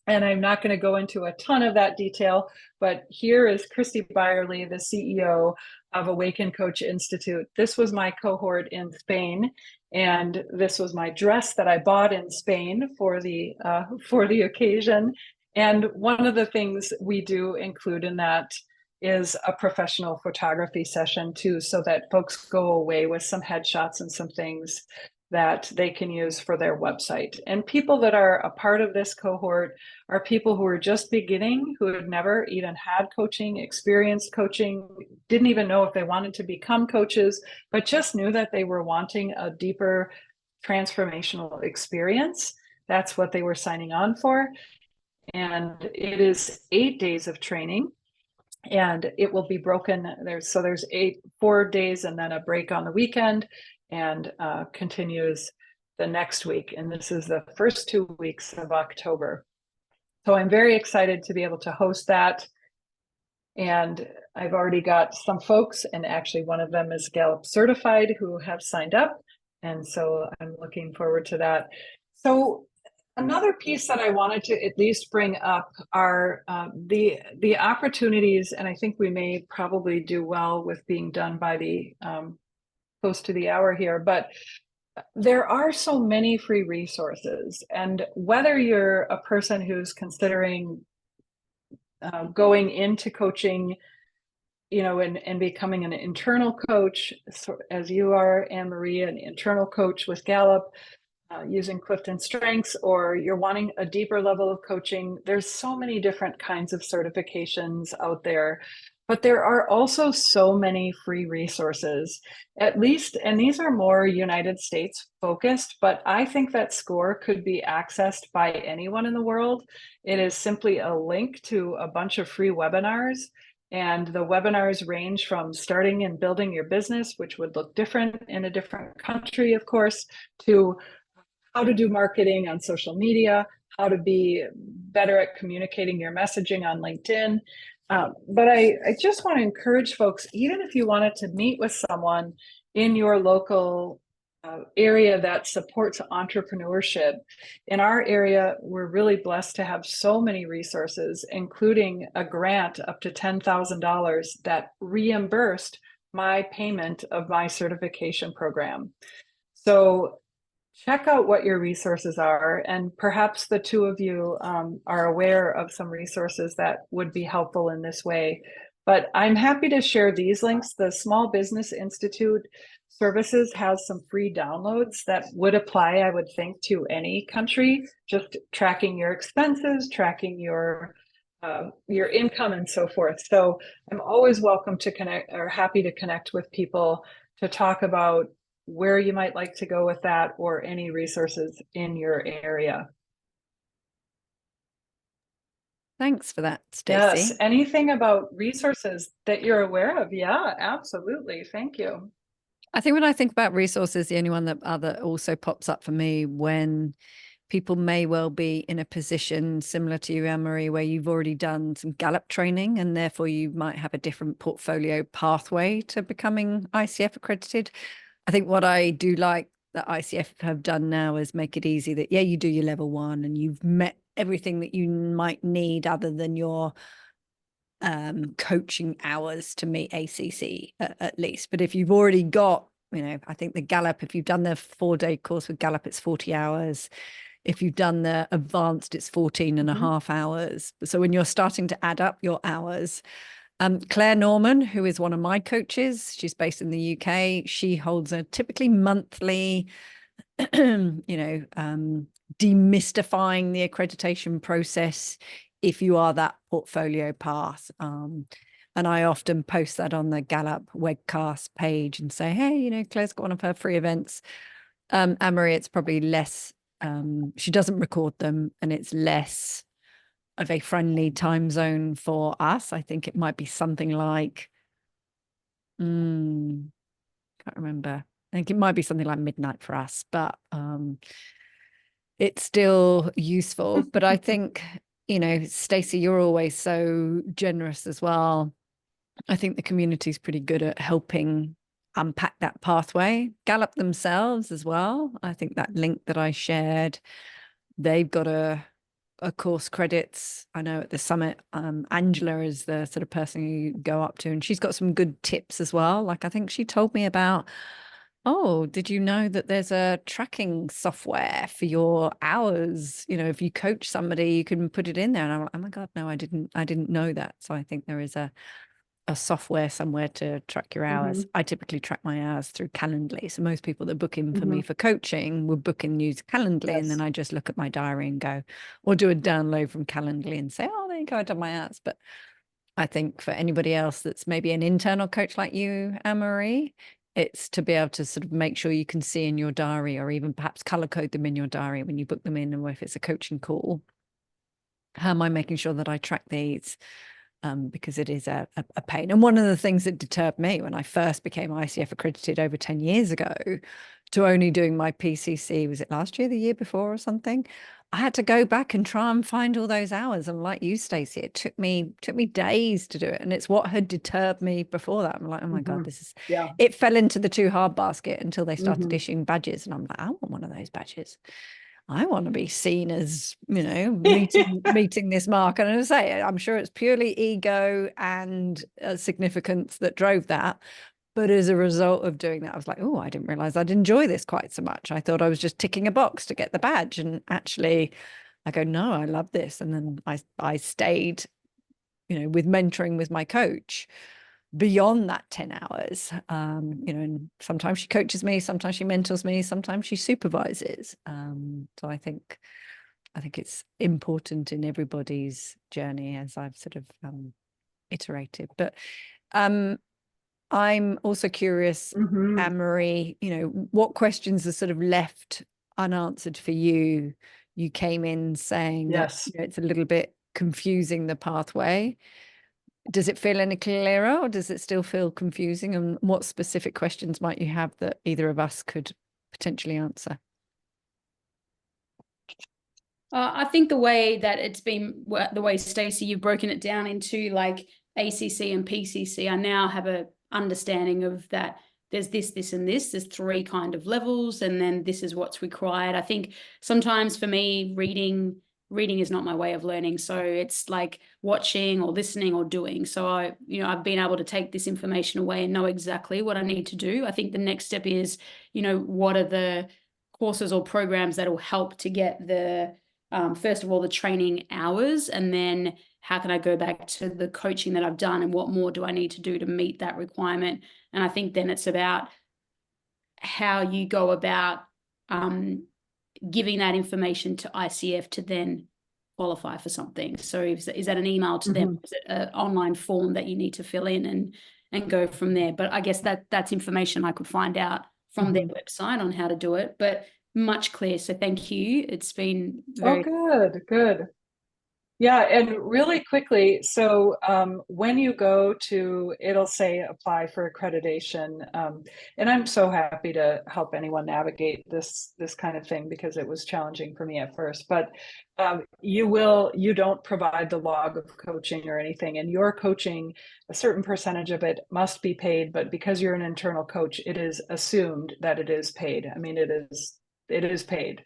And I'm not going to go into a ton of that detail, but here is Christy Byerly, the CEO of Awaken Coach Institute. This was my cohort in Spain, and this was my dress that I bought in Spain for the occasion. And one of the things we do include in that is a professional photography session too, so that folks go away with some headshots and some things that they can use for their website. And people that are a part of this cohort are people who are just beginning, who had never even had coaching, experienced coaching, didn't even know if they wanted to become coaches, but just knew that they were wanting a deeper transformational experience. That's what they were signing on for. And it is 8 days of training. And it will be broken. There's 4 days and then a break on the weekend, and continues the next week. And this is the first 2 weeks of October. So I'm very excited to be able to host that. And I've already got some folks, and actually one of them is Gallup certified, who have signed up. And so I'm looking forward to that. So another piece that I wanted to at least bring up are the opportunities, and I think we may probably do well with being done by the close to the hour here, but there are so many free resources. And whether you're a person who's considering going into coaching, you know, and becoming an internal coach, so as you are, Anne-Marie, an internal coach with Gallup, using Clifton Strengths, or you're wanting a deeper level of coaching, there's so many different kinds of certifications out there. But there are also so many free resources, at least, and these are more United States focused, but I think that SCORE could be accessed by anyone in the world. It is simply a link to a bunch of free webinars. And the webinars range from starting and building your business, which would look different in a different country, of course, to how to do marketing on social media, how to be better at communicating your messaging on LinkedIn. But I just want to encourage folks, even if you wanted to meet with someone in your local area that supports entrepreneurship. In our area, we're really blessed to have so many resources, including a grant up to $10,000 that reimbursed my payment of my certification program. So check out what your resources are, and perhaps the two of you are aware of some resources that would be helpful in this way. But I'm happy to share these links. The Small Business Institute Services has some free downloads that would apply, I would think, to any country, just tracking your expenses, tracking your income, and so forth. So I'm always welcome to connect, or happy to connect with people to talk about where you might like to go with that, or any resources in your area. Thanks for that, Stacey. Yes, anything about resources that you're aware of? Yeah, absolutely. Thank you. I think when I think about resources, the only one that also pops up for me when people may well be in a position similar to you, Anne-Marie, where you've already done some Gallup training, and therefore you might have a different portfolio pathway to becoming ICF accredited. I think what I do like that ICF have done now is make it easy that, yeah, you do your level 1 and you've met everything that you might need other than your coaching hours to meet ACC at least. But if you've already got, you know, I think the Gallup, if you've done the 4-day course with Gallup, it's 40 hours. If you've done the advanced, it's 14 and a half hours. So when you're starting to add up your hours, Claire Norman, who is one of my coaches, she's based in the UK. She holds a typically monthly, demystifying the accreditation process if you are that portfolio path. And I often post that on the Gallup webcast page and say, hey, you know, Claire's got one of her free events. Anne-Marie, it's probably less, she doesn't record them, and it's less of a friendly time zone for us. I think it might be something like, can't remember. I think it might be something like midnight for us, but it's still useful. But I think, you know, Stacey, you're always so generous as well. I think the community is pretty good at helping unpack that pathway. Gallup themselves as well. I think that link that I shared, they've got a course credits. I know at the summit, Angela is the sort of person you go up to, and she's got some good tips as well. Like I think she told me about, oh, did you know that there's a tracking software for your hours? You know, if you coach somebody, you can put it in there. And I'm like, oh my God, no, I didn't know that. So I think there is a software somewhere to track your hours. I typically track my hours through Calendly. So most people that book in for me for coaching will book in use Calendly, and then I just look at my diary and go, or do a download from Calendly and say, oh, there you go, I've done my hours. But I think for anybody else that's maybe an internal coach like you, Anne-Marie, it's to be able to sort of make sure you can see in your diary, or even perhaps color code them in your diary when you book them in, or if it's a coaching call, how am I making sure that I track these? Because it is a pain. And one of the things that deterred me when I first became ICF accredited over 10 years ago to only doing my PCC, was it last year, the year before or something? I had to go back and try and find all those hours. And like you, Stacey, it took me days to do it. And it's what had deterred me before that. I'm like, oh my God, this is, it fell into the too hard basket until they started issuing badges. And I'm like, I want one of those badges. I want to be seen as, you know, meeting this mark. And as I say, I'm sure it's purely ego and significance that drove that. But as a result of doing that, I was like, oh, I didn't realize I'd enjoy this quite so much. I thought I was just ticking a box to get the badge. And actually, I go, no, I love this. And then I stayed, you know, with mentoring with my coach beyond that 10 hours, you know, and sometimes she coaches me, sometimes she mentors me, sometimes she supervises. So I think it's important in everybody's journey, as I've sort of iterated. But I'm also curious, Anne-Marie, you know, what questions are sort of left unanswered for you? You came in saying that, you know, it's a little bit confusing, the pathway. Does it feel any clearer, or does it still feel confusing? And what specific questions might you have that either of us could potentially answer? I think the way that it's been, the way, Stacey, you've broken it down into like ACC and PCC, I now have a understanding of that. There's this, and this. There's 3 kind of levels, and then this is what's required. I think sometimes for me, reading is not my way of learning. So it's like watching or listening or doing. So I've been able to take this information away and know exactly what I need to do. I think the next step is, you know, what are the courses or programs that will help to get the, first of all, the training hours, and then how can I go back to the coaching that I've done, and what more do I need to do to meet that requirement? And I think then it's about how you go about giving that information to ICF to then qualify for something. So is that an email to them? Is it an online form that you need to fill in and go from there? But I guess that's information I could find out from their website on how to do it, but much clearer. So thank you. It's been very good. Yeah, and really quickly, so when you go to, it'll say apply for accreditation, and I'm so happy to help anyone navigate this kind of thing, because it was challenging for me at first. But you don't provide the log of coaching or anything, and your coaching, a certain percentage of it must be paid. But because you're an internal coach, it is assumed that it is paid. I mean, it is paid,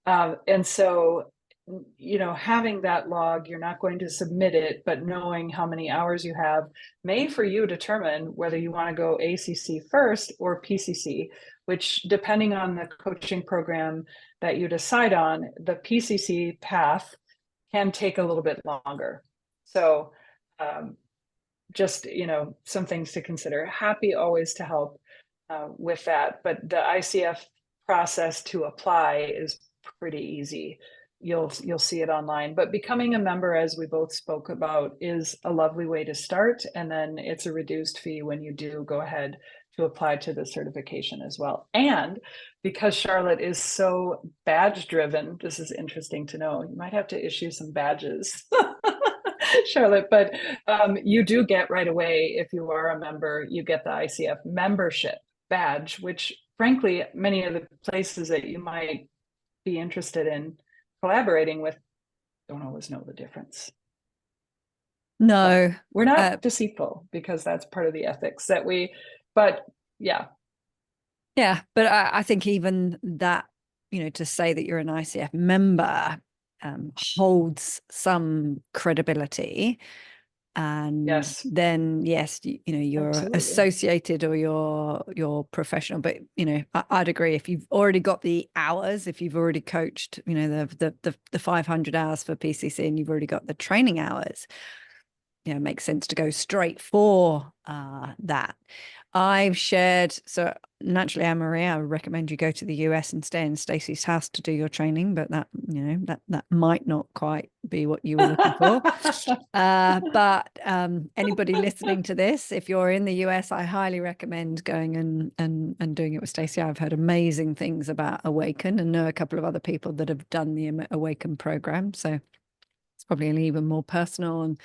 and so, you know, having that log, you're not going to submit it, but knowing how many hours you have may for you determine whether you want to go ACC first or PCC, which, depending on the coaching program that you decide on, the PCC path can take a little bit longer. So just, you know, some things to consider. Happy always to help with that, but the ICF process to apply is pretty easy. you'll see it online. But becoming a member, as we both spoke about, is a lovely way to start. And then it's a reduced fee when you do go ahead to apply to the certification as well. And because Charlotte is so badge driven, this is interesting to know. You might have to issue some badges, Charlotte, but you do get right away, if you are a member, you get the ICF membership badge, which frankly, many of the places that you might be interested in collaborating with don't always know the difference. No, but we're not deceitful, because that's part of the ethics that we, but yeah. Yeah, but I think even that, you know, to say that you're an ICF member holds some credibility. And yes, then yes, you know, you're absolutely associated or you're professional. But you know, I'd agree, if you've already got the hours, if you've already coached, you know, the 500 hours for PCC, and you've already got the training hours, you know, it makes sense to go straight for that. I've shared, so naturally, Anne-Marie, I would recommend you go to the US and stay in Stacey's house to do your training, but that, you know, that might not quite be what you were looking for. But anybody listening to this, if you're in the US, I highly recommend going and doing it with Stacey. I've heard amazing things about Awaken and know a couple of other people that have done the Awaken program. So it's probably an even more personal, and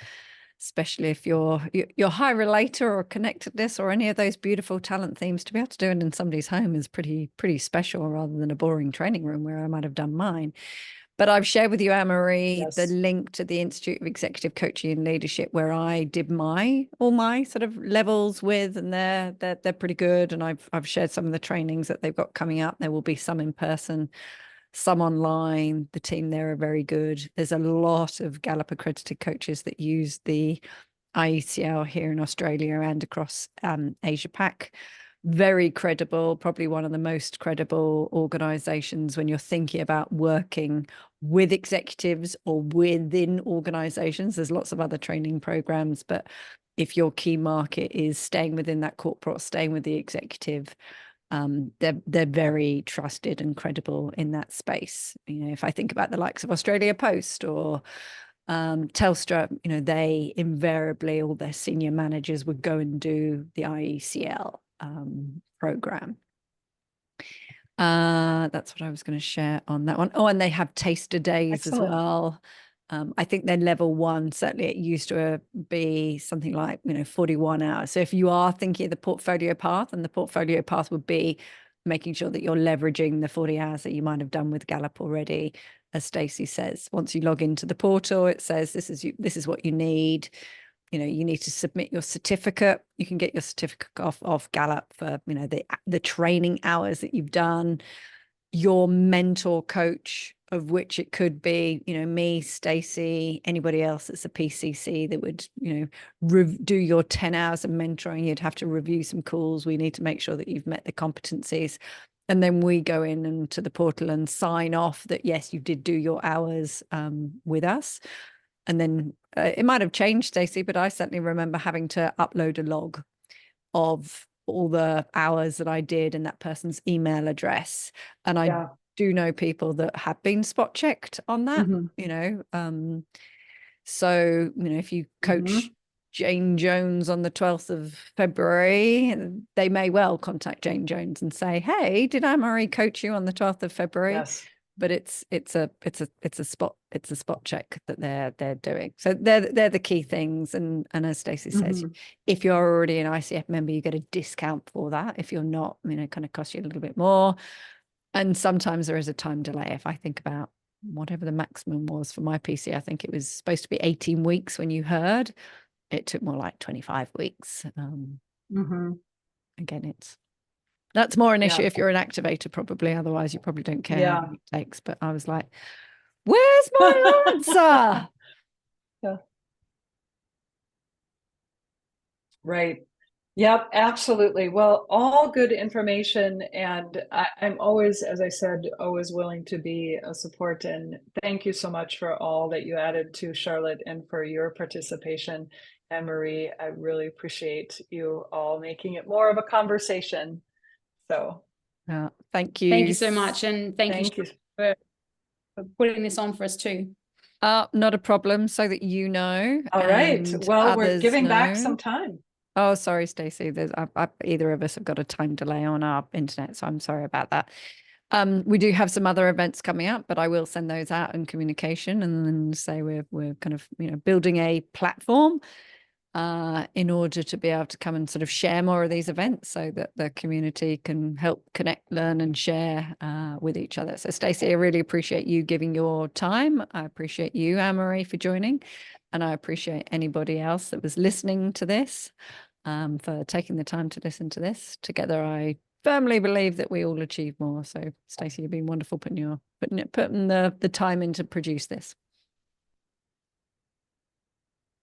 especially if you're high relator or connectedness or any of those beautiful talent themes, to be able to do it in somebody's home is pretty special, rather than a boring training room where I might have done mine. But I've shared with you, Anne-Marie, yes, the link to the Institute of Executive Coaching and Leadership, where I did all my sort of levels with, and they're pretty good. And I've shared some of the trainings that they've got coming up. There will be some in person, some online. The team there are very good. There's a lot of Gallup accredited coaches that use the IECL here in Australia and across Asia Pac. Very credible, probably one of the most credible organizations when you're thinking about working with executives or within organizations. There's lots of other training programs, but if your key market is staying within that corporate, staying with the executive, they're very trusted and credible in that space. You know, if I think about the likes of Australia Post or Telstra, you know, they invariably, all their senior managers would go and do the IECL program. That's what I was going to share on that one. Oh, and they have taster days excellent as well. I think they're level 1. Certainly it used to be something like, you know, 41 hours. So if you are thinking of the portfolio path, and the portfolio path would be making sure that you're leveraging the 40 hours that you might have done with Gallup already. As Stacey says, once you log into the portal, it says this is what you need. You know, you need to submit your certificate. You can get your certificate off Gallup for, you know, the training hours that you've done. Your mentor coach, of which it could be, you know, me, Stacey, anybody else that's a PCC that would, you know, do your 10 hours of mentoring. You'd have to review some calls. We need to make sure that you've met the competencies. And then we go in and to the portal and sign off that, yes, you did do your hours with us. And then it might have changed, Stacey, but I certainly remember having to upload a log of all the hours that I did and that person's email address. And I do know people that have been spot checked on that, you know. So, you know, if you coach Jane Jones on the 12th of February, they may well contact Jane Jones and say, hey, did Anne-Marie coach you on the 12th of February? yes. But it's a spot check that they're doing. So they're the key things. And as Stacey says, if you're already an ICF member, you get a discount for that. If you're not, you know, it kind of costs you a little bit more. And sometimes there is a time delay. If I think about whatever the maximum was for my PC, I think it was supposed to be 18 weeks when you heard. It took more like 25 weeks. Again, that's more an issue if you're an activator, probably. Otherwise, you probably don't care how long it takes. But I was like, where's my answer? Right. Yep, absolutely. Well, all good information. And I'm always, as I said, always willing to be a support. And thank you so much for all that you added to Charlotte and for your participation. Anne-Marie, I really appreciate you all making it more of a conversation. So thank you. Thank you so much. And thank you for putting this on for us too. Not a problem, so that you know. All right. and Well, we're others giving back know. some time. Oh, sorry, Stacey. Either of us have got a time delay on our internet, so I'm sorry about that. We do have some other events coming up, but I will send those out in communication, and then say we're kind of building a platform in order to be able to come and sort of share more of these events, so that the community can help connect, learn, and share with each other. So, Stacey, I really appreciate you giving your time. I appreciate you, Anne-Marie, for joining, and I appreciate anybody else that was listening to this, for taking the time to listen to this. Together, I firmly believe that we all achieve more. So, Stacey, you've been wonderful putting the time in to produce this.